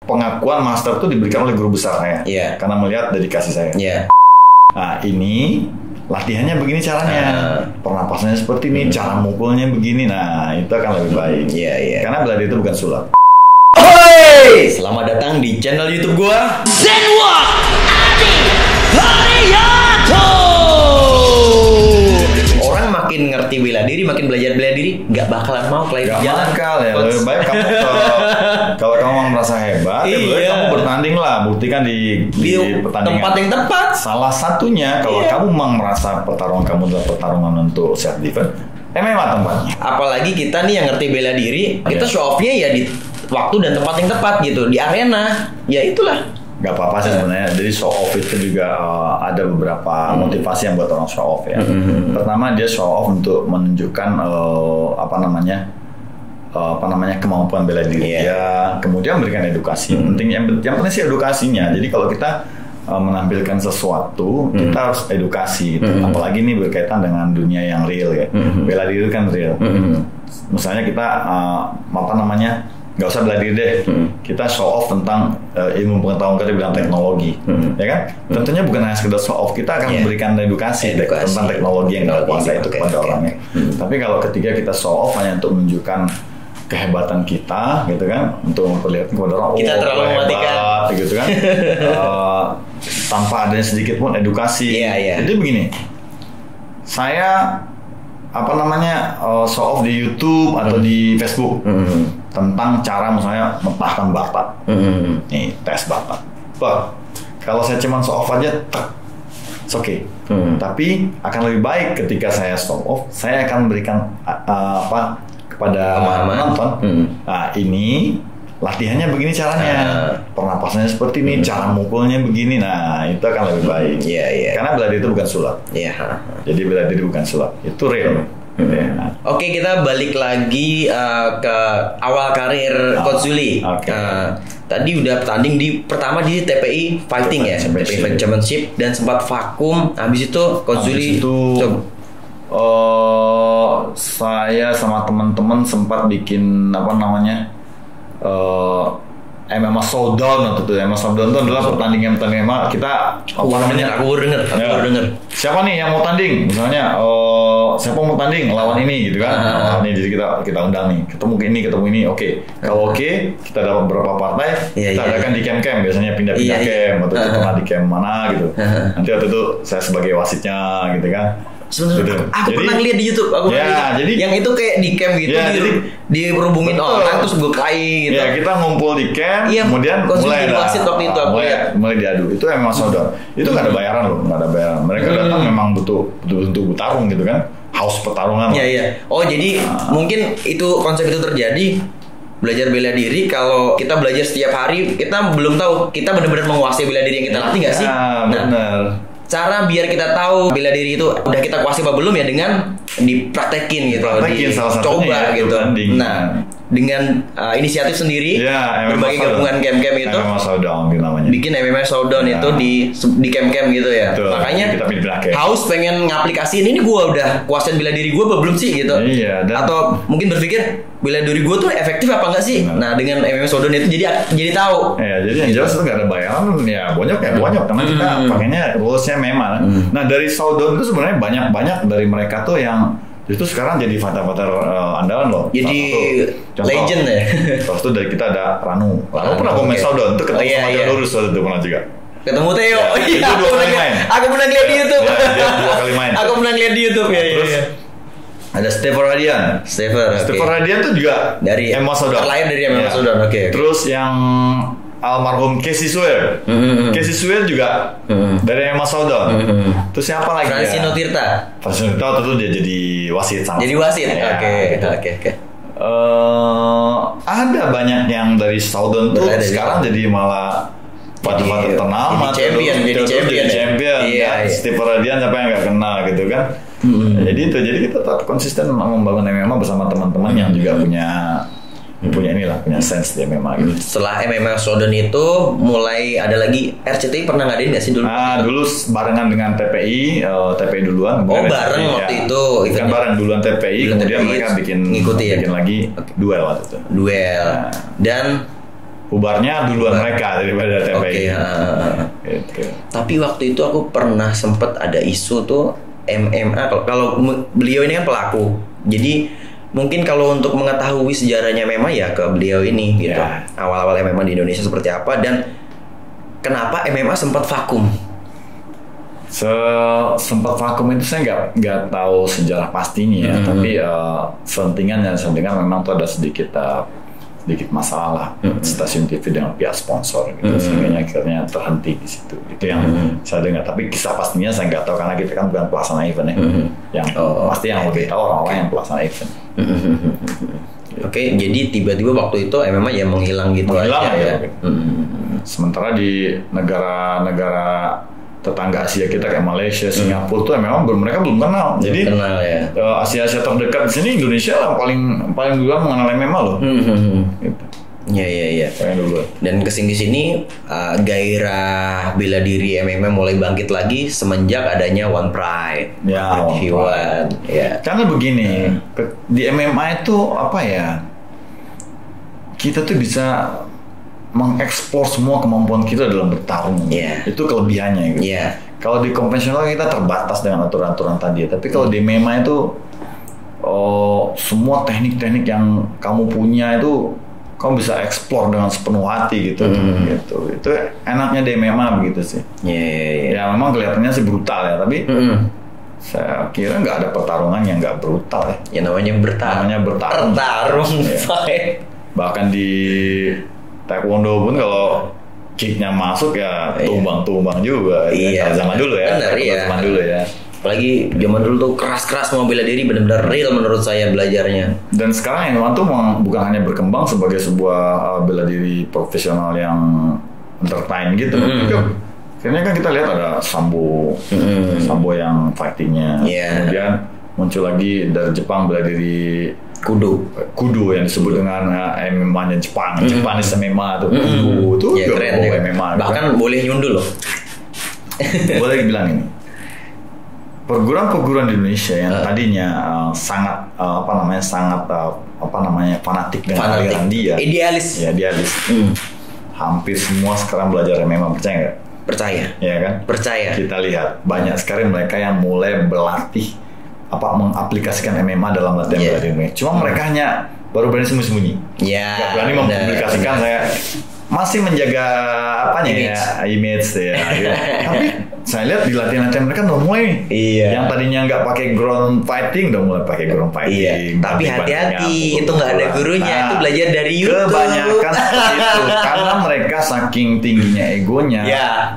pengakuan master tuh diberikan oleh guru besar saya. Iya. Karena melihat dedikasi saya. Iya. Nah, ini latihannya begini caranya. Pernapasannya seperti ini, cara mukulnya begini. Nah, itu akan lebih baik. Iya. Karena bela diri itu bukan sulap. Hai, selamat datang di channel YouTube gua Zenwalk Adi Haryanto. Orang makin ngerti bela diri, makin belajar bela diri, nggak bakalan mau kelihatan Gak jalan. makal ya, lebih baik kamu kalau kamu mau merasa hebat, ya lebih baik kamu bertanding lah, buktikan di pertandingan tempat yang tepat. Salah satunya kalau kamu memang merasa pertarungan kamu adalah pertarungan untuk self defense, MMA tempatnya. Apalagi kita nih yang ngerti bela diri, kita show off-nya ya di waktu dan tempat yang tepat gitu, di arena. Ya itulah. Gak apa-apa sih sebenarnya. Jadi show off itu juga ada beberapa motivasi yang buat orang show off ya. Pertama dia show off untuk menunjukkan kemampuan bela diri dia. Kemudian memberikan edukasi. Yang penting sih edukasinya. Jadi kalau kita menampilkan sesuatu, kita harus edukasi gitu. Apalagi ini berkaitan dengan dunia yang real ya. Bela diri kan real. Misalnya kita nggak usah bela diri deh, kita show off tentang ilmu pengetahuan kita bidang teknologi, ya kan? Tentunya bukan hanya sekedar show off, kita akan memberikan edukasi tentang teknologi yang kita kuasai itu kepada orangnya. Tapi kalau ketika kita show off hanya untuk menunjukkan kehebatan kita, gitu kan, untuk memperlihatkan kepada orang, kita terlalu mematikan, gitu kan, tanpa adanya sedikit pun edukasi. Jadi begini, saya show off di YouTube atau di Facebook tentang cara misalnya mentahkan bakat, nih tes bakat. Kalau saya cuma show off aja, it's okay. Tapi akan lebih baik ketika saya show off, saya akan memberikan kepada penonton. Nah, ini latihannya begini caranya, pernapasannya seperti ini, cara mukulnya begini. Nah, itu akan lebih baik. Karena bela diri itu bukan sulap. Jadi bela diri bukan sulap, itu real. Oke, kita balik lagi ke awal karir Coach Zuli. Tadi udah bertanding pertama di TPI Fighting ya, TPI Championship, dan sempat vakum. Habis itu Coach Zuli saya sama teman-teman sempat bikin MMA Showdown waktu itu. MMA Showdown itu adalah pertandingan MMA kita. Aku baru denger. Siapa nih yang mau tanding? Misalnya, siapa mau tanding lawan ini gitu kan? Nih, jadi kita undang nih. Ketemu ini. Oke. Kalau kita dapat beberapa partai, kita adakan di camp. Biasanya pindah-pindah camp atau kita pernah di camp mana gitu. Nanti waktu itu saya sebagai wasitnya gitu kan. Sebenarnya aku pernah lihat di YouTube, jadi yang itu kayak di camp gitu, diberhubungin orang terus gue kai gitu. Kita ngumpul di camp, kemudian mulai diadu. Itu emang showdown. Itu nggak ada bayaran loh, nggak ada bayaran. Mereka datang memang betul bertarung gitu kan, haus pertarungan. Oh jadi mungkin itu konsep itu terjadi. Belajar bela diri, kalau kita belajar setiap hari, kita belum tahu kita benar-benar menguasai bela diri yang kita latih nggak sih? Benar. Cara biar kita tahu bela diri itu udah kita kuasai apa belum ya dengan dipraktekin gitu, coba gitu. Nah, dengan inisiatif sendiri, berbagai gabungan camp-camp itu, bikin MMA Showdown itu di camp-camp gitu ya. Makanya haus pengen ngaplikasiin ini, gue udah kuasain bela diri gue belum sih gitu. Atau mungkin berpikir bela diri gue tuh efektif apa enggak sih? Nah, dengan MMA Showdown itu jadi tahu. Jadi yang jelas itu nggak ada bayaran, bonyok karena kita pakainya rulesnya memang. Nah, dari Showdown itu sebenarnya banyak dari mereka tuh yang itu sekarang jadi fighter andalan loh. Jadi legend ya. Terus itu dari kita ada Ranu pernah komen Showdown itu ketemu sama Theo Lurus waktu itu pernah juga. Ketemu Theo. Itu 2 kali main. Aku pernah lihat di YouTube. Dia 2 kali main. Aku pernah lihat di YouTube ya. Terus ada Stephen Radian tuh juga dari MMA Showdown. Terlahir dari MMA Showdown. Terus yang almarhum Casey Swear juga dari MMA Showdown. Terus siapa lagi? Francino Tirta waktu itu dia jadi wasit sama. Jadi wasit. Oke. Ada banyak yang dari Showdown tuh sekarang jadi malah fighter ternama, jadi champion. Steve Radian siapa yang nggak kenal gitu kan. Jadi kita tetap konsisten membangun MMA bersama teman-teman yang juga punya sense di MMA gitu. Setelah MMA Showdown itu mulai ada lagi RCTI pernah ngadain nggak sih dulu? Dulu barengan dengan TPI duluan. Bareng waktu itu. Kan bareng duluan TPI, kemudian mereka bikin lagi duel waktu itu. Dan bubarnya duluan mereka daripada TPI. Gitu. Tapi waktu itu aku pernah sempet ada isu tuh MMA, kalau beliau ini kan pelaku, jadi mungkin kalau untuk mengetahui sejarahnya MMA ya ke beliau ini gitu. Awal-awal MMA di Indonesia seperti apa dan kenapa MMA sempat vakum. Sempat vakum itu saya nggak tahu sejarah pastinya ya, tapi sentingan memang tuh ada sedikit masalah stasiun TV dengan pihak sponsor gitu, sehingga akhirnya terhenti di situ. Itu yang saya dengar, tapi kisah pastinya saya nggak tahu karena kita kan bukan pelaksana event ya. Yang pasti yang lebih tahu orang-orang yang pelaksana event. Oke, jadi tiba-tiba waktu itu MMA ya menghilang aja ya. Sementara di negara-negara tetangga Asia kita kayak Malaysia, Singapura tuh memang mereka belum kenal. Jadi Asia terdekat di sini Indonesia lah paling duluan mengenal MMA loh. Gitu. Iya. Dan kesini gairah bela diri MMA mulai bangkit lagi semenjak adanya One Pride. Ya, One. Ya. Karena begini, di MMA itu apa ya? Kita tuh bisa mengeksplor semua kemampuan kita dalam bertarung. Itu kelebihannya gitu. Kalau di konvensional kita terbatas dengan aturan-aturan tadi, tapi kalau di MMA itu semua teknik-teknik yang kamu punya itu kamu bisa eksplor dengan sepenuh hati gitu. Gitu. Itu enaknya di MMA begitu sih. Ya memang kelihatannya sih brutal ya, tapi saya kira nggak ada pertarungan yang nggak brutal ya. Ya namanya bertarung. Bahkan di Taekwondo pun kalau kicknya masuk ya tumbang-tumbang juga. Zaman dulu ya. Zaman dulu ya. Apalagi zaman dulu tuh keras-keras mau bela diri, benar-benar real menurut saya belajarnya. Dan sekarang MMA tuh bukan hanya berkembang sebagai sebuah bela diri profesional yang entertain gitu. Akhirnya kan kita lihat ada sambo yang fightingnya. Kemudian muncul lagi dari Jepang bela diri Kudo yang disebut dengan MMA-nya Jepang. Japanese MMA tuh. Kudo itu keren ya. MMA. Bahkan boleh nyundul loh. Boleh dibilang ini. Perguruan-perguruan di Indonesia yang tadinya sangat fanatik dengan aliran dia. Idealis. Ya, idealis. Hampir semua sekarang belajar MMA, percaya nggak? Percaya. Ya kan? Percaya. Kita lihat banyak sekali mereka yang mulai berlatih mengaplikasikan MMA dalam latihan bela diri. Cuma mereka hanya baru berani sembunyi-sembunyi. Nggak berani mempublikasikan. Saya masih menjaga image ya. Tapi saya lihat di latihan-latihan mereka udah mulai. Yang tadinya nggak pakai ground fighting udah mulai pakai ground fighting. Tapi hati-hati, itu nggak ada gurunya. Itu belajar dari YouTube. Kebanyakan seperti itu karena mereka saking tingginya egonya,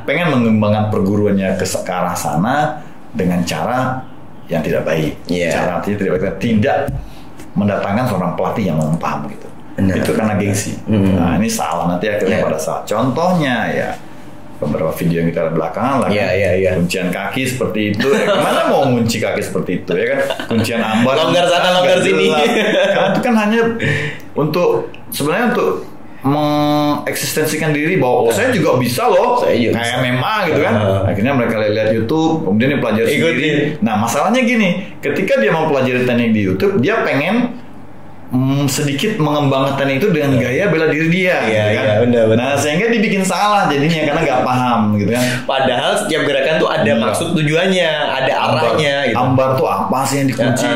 pengen mengembangkan perguruannya ke arah sana dengan cara yang tidak baik. Cara tidak mendatangkan seorang pelatih yang paham gitu. Itu karena gengsi. Nah ini salah nanti akhirnya pada saat. Contohnya ya beberapa video yang kita ada belakangan lah. Kuncian kaki seperti itu. Kemana mau ngunci kaki seperti itu ya kan? Kuncian ambar. Longgar sana longgar sini. Karena itu kan hanya sebenarnya untuk mengeksistensikan diri bahwa saya juga bisa loh kayak MMA gitu kan. Akhirnya mereka lihat YouTube, kemudian dia pelajari sendiri. Nah masalahnya gini, ketika dia mau pelajari teknik di YouTube, dia pengen sedikit mengembangkan teknik itu dengan gaya bela diri dia. Benar. Nah sehingga dibikin salah jadinya karena nggak paham gitu kan. Padahal setiap gerakan tuh ada maksud tujuannya, ada arahnya. Gitu. Ambar tuh apa sih yang dikunci?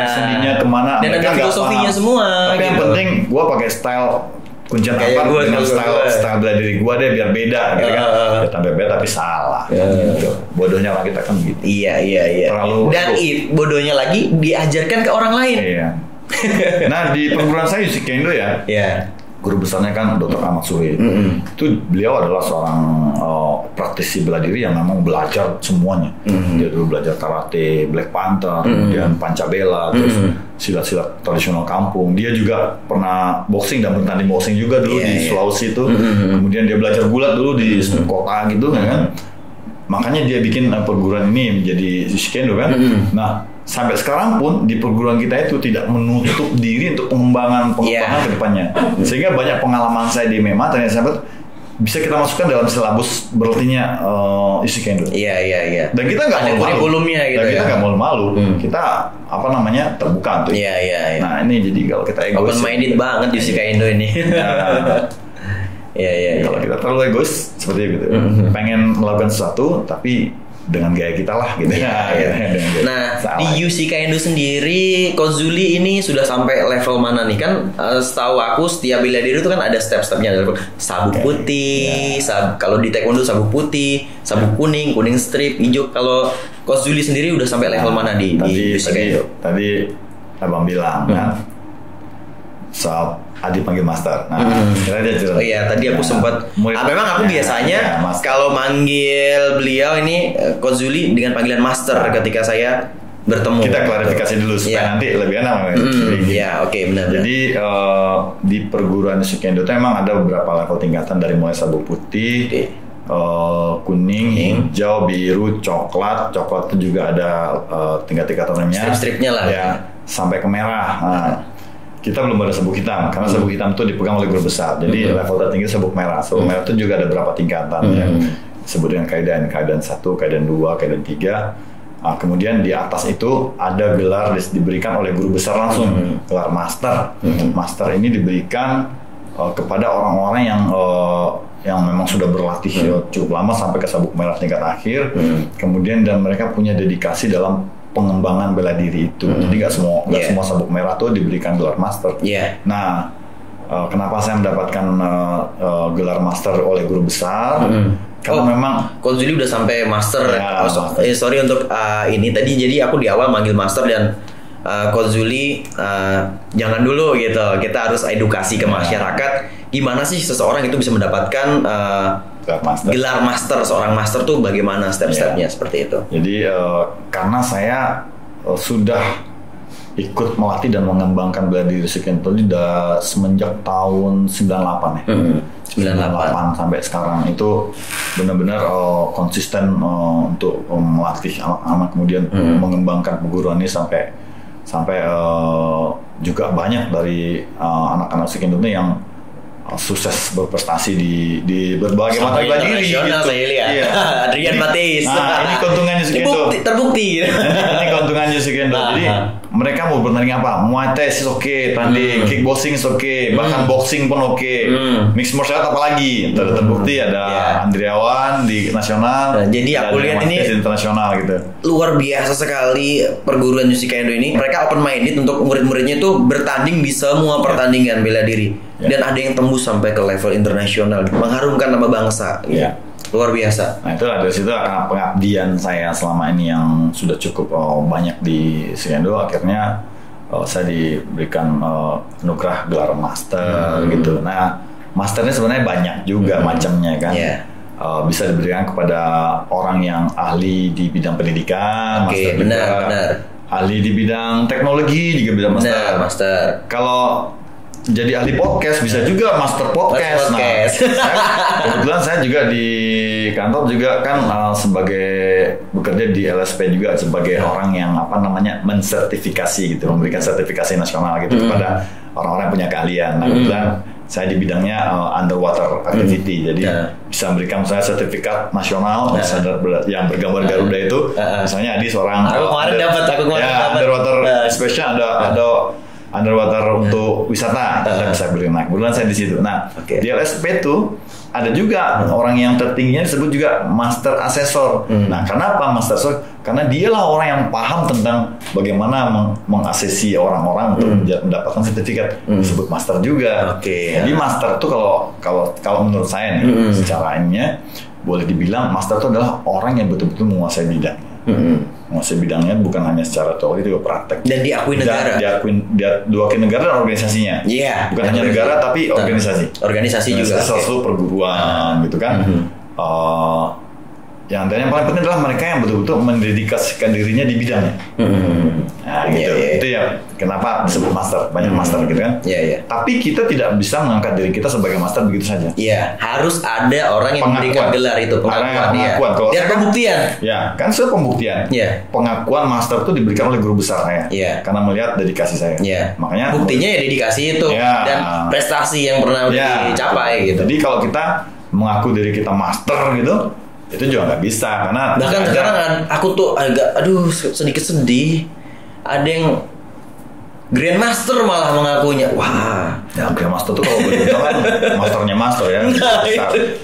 Sendinya kemana? Dan ada filosofinya semua. Tapi yang penting gue pakai style kuncian apa dengan style bela diri gue deh biar beda gitu kan. Ya tambah beda tapi salah gitu. Bodohnya orang kita kan gitu. Iya. Dan bodohnya lagi diajarkan ke orang lain. Nah di perguruan saya Yusi Kendo ya. Guru besarnya kan Dr. Ahmad Suhe. Itu beliau adalah seorang praktisi bela diri yang memang belajar semuanya. Dia dulu belajar karate, Black Panther, kemudian pancabela, terus silat-silat tradisional kampung. Dia juga pernah boxing dan bertanding boxing juga dulu di Sulawesi itu. Kemudian dia belajar gulat dulu di kota gitu kan. Makanya dia bikin perguruan ini menjadi Yusi Kendo kan. Nah sampai sekarang pun di perguruan kita itu tidak menutup diri untuk pengembangan ke depannya. Sehingga banyak pengalaman saya di MMA ternyata bisa kita masukkan dalam silabus berlatihnya Yusi Kendo. Dan kita nggak ada kurikulumnya gitu. Dan kita nggak malu-malu. Kita terbuka tuh. Iya. Nah ini jadi kalau kita egois. Open minded banget Yusi Kendo ini. Kalau kita terlalu egois seperti itu, pengen melakukan sesuatu tapi dengan gaya kita lah gitu. Nah, di UC Kaindo sendiri, Coach Zuli ini sudah sampai level mana nih? Kan setahu aku setiap bela diri itu kan ada step-stepnya. Sabuk putih, kalau di taekwondo sabuk putih, sabuk kuning strip, hijau. Kalau Coach Zuli sendiri udah sampai level mana di UC Kaindo? Tadi abang bilang kan, saat Adi panggil master. Nah, oh iya, tadi aku sempat. Memang aku biasanya kalau manggil beliau ini Coach Zuli dengan panggilan master ketika saya bertemu. Kita klarifikasi dulu supaya nanti lebih enak. Benar. Jadi di perguruan UC Kaindo itu emang ada beberapa level tingkatan dari mulai sabuk putih, kuning, hijau, biru, coklat itu juga ada tingkat-tingkatannya. Strip-stripnya lah. Ya, sampai ke merah. Nah, kita belum ada sabuk hitam karena sabuk hitam itu dipegang oleh guru besar. Jadi level tertinggi sabuk merah. Sabuk merah itu juga ada beberapa tingkatan yang disebut dengan kaidan 1, kaidan 2, kaidan 3. Kemudian di atas itu ada gelar diberikan oleh guru besar langsung, gelar master. Master ini diberikan kepada orang-orang yang memang sudah berlatih cukup lama sampai ke sabuk merah tingkat akhir. Kemudian dan mereka punya dedikasi dalam pengembangan bela diri itu. Jadi nggak semua sabuk merah tuh diberikan gelar master. Nah, kenapa saya mendapatkan gelar master oleh guru besar? Karena memang Coach Zuli udah sampai master. Sorry untuk ini tadi. Jadi aku di awal manggil master dan Coach Zuli jangan dulu gitu. Kita harus edukasi ke masyarakat. Gimana sih seseorang itu bisa mendapatkan gelar master, seorang master tuh bagaimana step-stepnya seperti itu. Jadi karena saya sudah ikut melatih dan mengembangkan bela diri UC Kaindo semenjak tahun 98 ya. 98 sampai sekarang itu benar-benar konsisten untuk melatih anak-anak, kemudian mengembangkan perguruan ini sampai juga banyak dari anak-anak UC Kaindo yang sukses berprestasi di berbagai macam bela diri gitu. Saya lihat. Adrian Mateis. Nah, ini keuntungannya UC Kaindo. Terbukti. Ini keuntungannya UC Kaindo. Jadi mereka mau bertanding apa? Muay Thai is oke, tanding, kickboxing is oke, bahkan boxing pun oke. Mixed martial art apalagi. Terbukti ada Andriawan di nasional. Jadi aku lihat ini internasional gitu. Luar biasa sekali perguruan UC Kaindo ini. Mereka open minded untuk murid-muridnya itu bertanding di semua pertandingan bela diri. Dan ada yang tembus sampai ke level internasional, mengharumkan nama bangsa. Luar biasa. Nah, itulah dari situ karena pengabdian saya selama ini yang sudah cukup banyak di UC Kaindo, akhirnya saya diberikan anugerah gelar master gitu. Nah, masternya sebenarnya banyak juga macamnya kan. Bisa diberikan kepada orang yang ahli di bidang pendidikan, master benar. Ahli di bidang teknologi juga bisa master. Kalau jadi ahli podcast bisa juga master podcast. Nah, kebetulan saya juga di kantor juga kan sebagai bekerja di LSP juga sebagai orang yang mensertifikasi gitu, memberikan sertifikasi nasional gitu kepada orang-orang yang punya keahlian. Nah, kebetulan saya di bidangnya underwater activity, jadi bisa memberikan saya sertifikat nasional yang bergambar Garuda itu. Misalnya Adi seorang underwater special ada underwater untuk wisata, saya bisa beli naik. Kebetulan saya di situ. Nah, di LSP itu ada juga orang yang tertingginya disebut juga master asesor. Nah, kenapa master asesor? Karena dialah orang yang paham tentang bagaimana mengasesi orang-orang untuk mendapatkan sertifikat, disebut master juga. Jadi master itu kalau menurut saya nih, secara ininya boleh dibilang master itu adalah orang yang betul-betul menguasai bidangnya. Menguasai bidangnya bukan hanya secara teori, juga praktek. Dan diakui negara. Diakui negara dan organisasinya. Bukan hanya negara tapi organisasi. Organisasi juga. Sesuatu perguruan gitu kan. Yang paling penting adalah mereka yang betul-betul mendedikasikan dirinya di bidangnya. Nah gitu. Itu ya kenapa disebut master, banyak master gitu kan. Tapi kita tidak bisa mengangkat diri kita sebagai master begitu saja. Harus ada orang yang memberikan gelar itu, pengakuan. Dia pembuktian. Kan sudah pembuktian. Pengakuan master itu diberikan oleh guru besar saya. Karena melihat dedikasi saya. Makanya buktinya ya dedikasi itu dan prestasi yang pernah dicapai gitu. Jadi kalau kita mengaku diri kita master gitu, itu juga nggak bisa karena bahkan sekarang aku tuh agak sedikit sedih. Ada yang Grandmaster malah mengakunya. Wah, ya Grandmaster tuh kalau boleh bilang masternya master ya.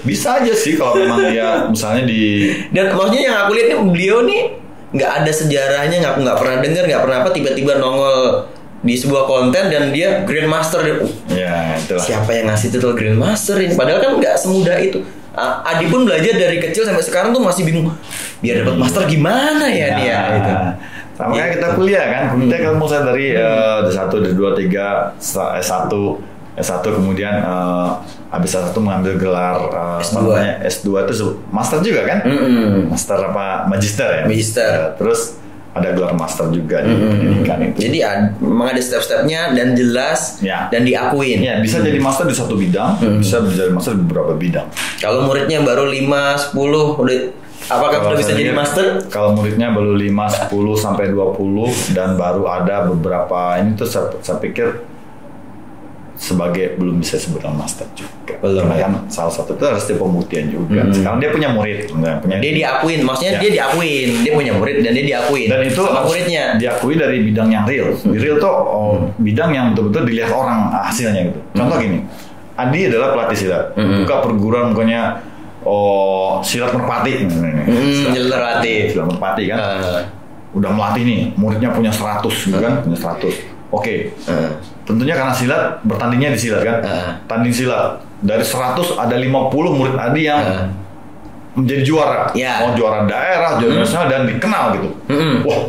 Bisa aja sih kalau memang dia misalnya di. Dan maksudnya yang aku lihat nih beliau nih nggak ada sejarahnya, nggak pernah dengar, nggak pernah apa, tiba-tiba nongol di sebuah konten dan dia Grandmaster. Ya itulah. Siapa yang ngasih titel Grandmaster ini? Padahal kan nggak semudah itu. Adi pun belajar dari kecil sampai sekarang tuh masih bingung. Biar dapat master gimana ya dia gitu. Sama kayak kita kuliah kan, kita kan mulai dari D1, D2, D3, S1 kemudian habis S1 mengambil gelar S2 itu master juga kan? Master apa? Magister ya? Magister. Terus ada gelar master juga di pendidikan itu. Jadi memang ada step-stepnya dan jelas dan diakuin. Ya, bisa jadi master di satu bidang, bisa jadi master di beberapa bidang. Kalau muridnya baru 5, 10 udah apakah sudah bisa jadi master? Kalau muridnya baru 5, 10 sampai 20 dan baru ada beberapa ini tuh saya pikir sebagai belum bisa sebutkan master juga. Belum. Karena kan salah satu itu harus di pembuktian juga. Sekarang dia punya murid, dia diakuin, maksudnya dia diakuin, dia punya murid dan dia diakuin. Dan itu sama muridnya diakui dari bidang yang real. Real tuh bidang yang betul-betul dilihat orang hasilnya gitu. Contoh gini, Adi adalah pelatih silat, buka perguruan pokoknya silat merpati. Silat merpati kan. Udah melatih nih, muridnya punya 100 gitu kan, punya 100. Oke. Tentunya karena silat, bertandingnya di silat kan. Tanding silat. Dari 100 ada 50 murid Adi yang menjadi juara. Juara daerah, juara nasional dan dikenal gitu. Wah,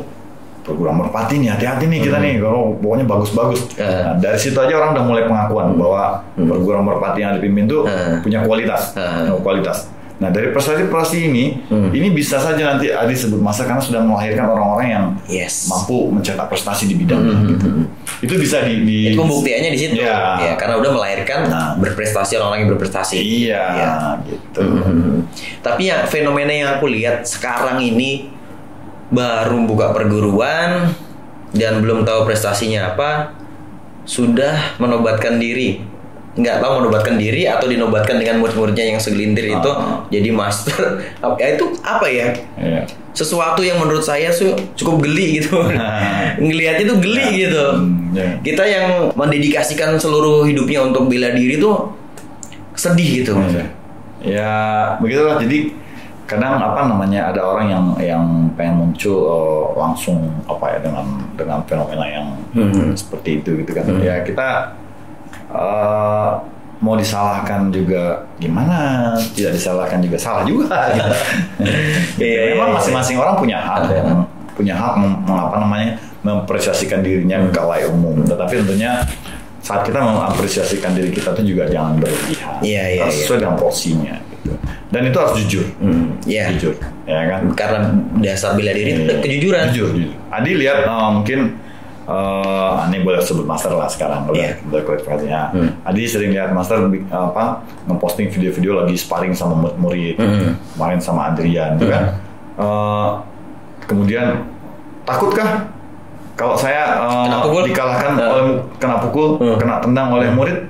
perguruan merpati nih, hati-hati nih kita nih, pokoknya bagus-bagus. Nah, dari situ aja orang udah mulai pengakuan bahwa perguruan merpati yang dipimpin tuh punya kualitas. Nah, dari prestasi-prestasi ini bisa saja nanti Adi sebut master karena sudah melahirkan orang-orang yang mampu mencetak prestasi di bidangnya. Gitu. Itu bisa itu pembuktiannya di situ. Ya, karena udah melahirkan berprestasi, orang-orang yang berprestasi. Iya, gitu. Tapi yang fenomena yang aku lihat sekarang ini baru buka perguruan dan belum tahu prestasinya apa, sudah menobatkan diri. Nggak tahu menobatkan diri atau dinobatkan dengan murid-muridnya yang segelintir itu jadi master. Itu apa ya? Sesuatu yang menurut saya cukup geli gitu. Ngelihatnya tuh geli gitu. Kita yang mendedikasikan seluruh hidupnya untuk bela diri tuh sedih gitu. Ya begitulah. Jadi kadang ada orang yang pengen muncul langsung dengan fenomena yang seperti itu gitu kan. Ya kita mau disalahkan juga gimana, tidak disalahkan juga salah juga gitu. Memang masing-masing orang punya hak mengapresiasikan dirinya ke khalayak umum, tetapi tentunya saat kita mengapresiasikan diri kita itu juga jangan berlebihan, sesuai dengan porsinya gitu. Dan itu harus jujur. Jujur ya kan, karena dasar bela diri itu kejujuran. Jujur. Adi lihat mungkin ini boleh sebut master lah sekarang, boleh klarifikasinya. Adi sering lihat master ngeposting video-video lagi sparring sama murid, main sama Adrian, kan? Kemudian takutkah kalau saya dikalahkan kena pukul, kena tendang oleh murid?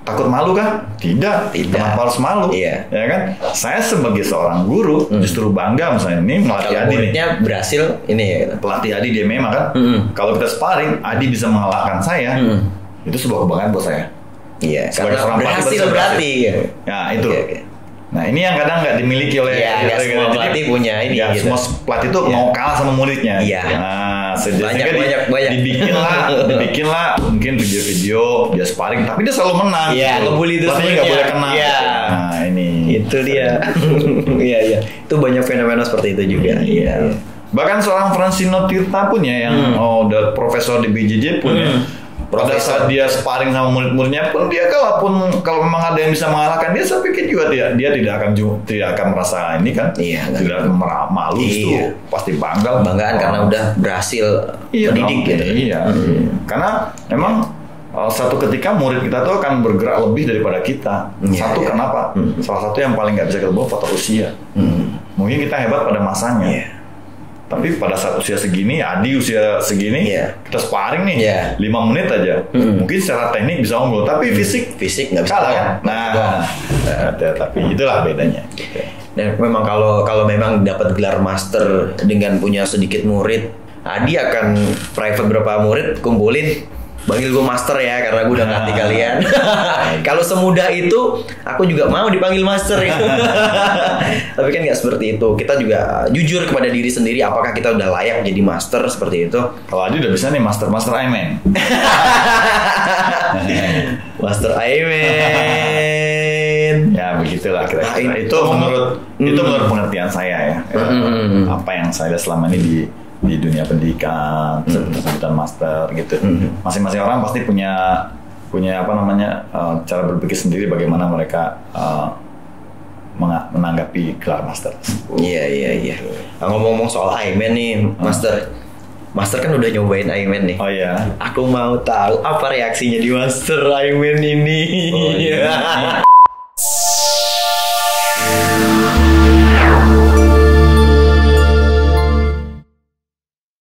Takut malu kah? Tidak. Kenapa harus malu? Ya kan? Saya sebagai seorang guru justru bangga misalnya ini melatih Adi nih. Berhasil ini pelatih Adi dia memang kan. Kalau kita sparring, Adi bisa mengalahkan saya. Itu sebuah kebanggaan buat saya. Iya. Sebagai seorang berhasil berarti. Ya itu. Nah ini yang kadang nggak dimiliki oleh semua pelatih punya ini. Ya semua pelatih itu mau kalah sama muridnya. Nah banyak. Dibikinlah mungkin video-video dia sparring, tapi dia selalu menang. Ngebully terus. Pelatihnya nggak boleh kena. Nah ini. Itu dia. Iya. Itu banyak fenomena seperti itu juga. Iya. Bahkan seorang Francino Tirta pun ya yang udah profesor di BJJ pun ya. Pada saat dia sparring sama murid-muridnya pun dia kalau memang ada yang bisa mengalahkan dia, saya pikir juga dia tidak akan merasa ini kan, tidak akan malu, itu pasti banggaan karena udah berhasil mendidik gitu. Karena memang satu ketika murid kita tuh akan bergerak lebih daripada kita. Kenapa? Salah satu yang paling nggak bisa kita bawa faktor usia. Mungkin kita hebat pada masanya. Tapi pada saat usia segini, Adi usia segini, kita sparring nih, 5 menit aja. Mungkin secara teknik bisa unggul, tapi fisik nggak bisa kalah kan? Tapi itulah bedanya. Dan memang kalau memang dapat gelar master dengan punya sedikit murid, Adi akan private berapa murid kumpulin, panggil gue master ya, karena gue udah ngelatih kalian. Kalau semudah itu, aku juga mau dipanggil master ya. Tapi kan nggak seperti itu. Kita juga jujur kepada diri sendiri, apakah kita udah layak jadi master seperti itu. Kalau Adi udah bisa nih master Iman. Master Iman. Ya begitulah kira-kira. Itu menurut pengertian saya ya. Apa yang saya lihat selama ini di dunia pendidikan, sebutan master gitu. Masing-masing orang pasti punya cara berpikir sendiri bagaimana mereka menanggapi gelar master. Iya. Ngomong-ngomong soal Iman nih, Master kan udah nyobain Iman nih. Oh iya. Aku mau tahu apa reaksinya di Master Iman ini. Oh, iya.